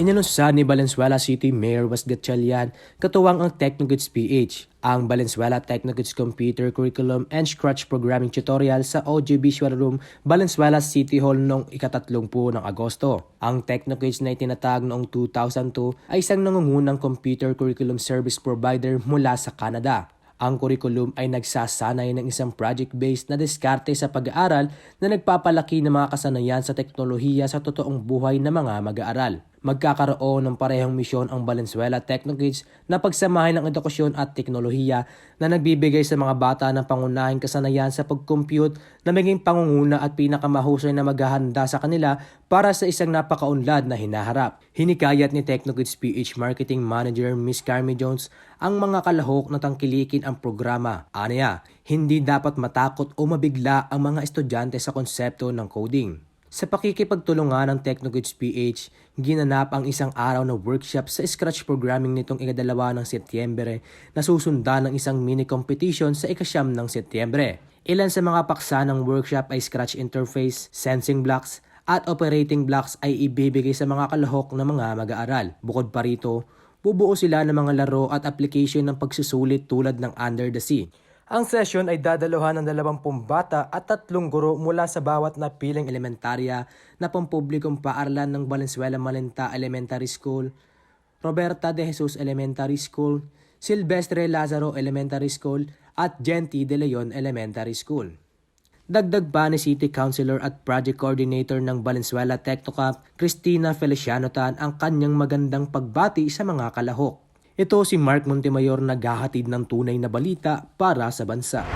Inanunsad ni Valenzuela City Mayor Was Gatchalian katuwang ang Technogids PH, ang Valenzuela Technogids Computer Curriculum and Scratch Programming Tutorial sa Audiovisual Room, Valenzuela City Hall noong ika-30 ng Agosto. Ang Technogids na itinatag noong 2002 ay isang nangungunang computer curriculum service provider mula sa Canada. Ang curriculum ay nagsasanay ng isang project-based na diskarte sa pag-aaral na nagpapalaki ng mga kasanayan sa teknolohiya sa totoong buhay ng mga mag-aaral. Magkakaroon ng parehong misyon ang Valenzuela Technogids na pagsamahin ng edukasyon at teknolohiya na nagbibigay sa mga bata ng pangunahing kasanayan sa pag-compute na maging pangunguna at pinakamahusay na maghahanda sa kanila para sa isang napakaunlad na hinaharap. Hinikayat ni Technogids PH Marketing Manager Ms. Carmi Jones ang mga kalahok na tangkilikin ang programa. Aniya, hindi dapat matakot o mabigla ang mga estudyante sa konsepto ng coding. Sa pakikipagtulungan ng Technogids PH, ginanap ang isang araw na workshop sa Scratch Programming nitong ika-2 ng Setyembre na susundan ng isang mini competition sa ika-9 ng Setyembre. Ilan sa mga paksa ng workshop ay Scratch Interface, Sensing Blocks at Operating Blocks ay ibibigay sa mga kalahok na mga mag-aaral. Bukod pa rito, bubuo sila ng mga laro at application ng pagsusulit tulad ng Under the Sea. Ang session ay dadaluhan ng 20 bata at 3 guro mula sa bawat napiling elementarya na pampublikong paaralan ng Valenzuela Malinta Elementary School, Roberta de Jesus Elementary School, Silvestre Lazaro Elementary School at Genti de Leon Elementary School. Dagdag pa ni City Councilor at Project Coordinator ng Valenzuela Technocamp, Cristina Feliciano Tan ang kanyang magandang pagbati sa mga kalahok. Ito si Mark Montemayor naghahatid ng tunay na balita para sa bansa.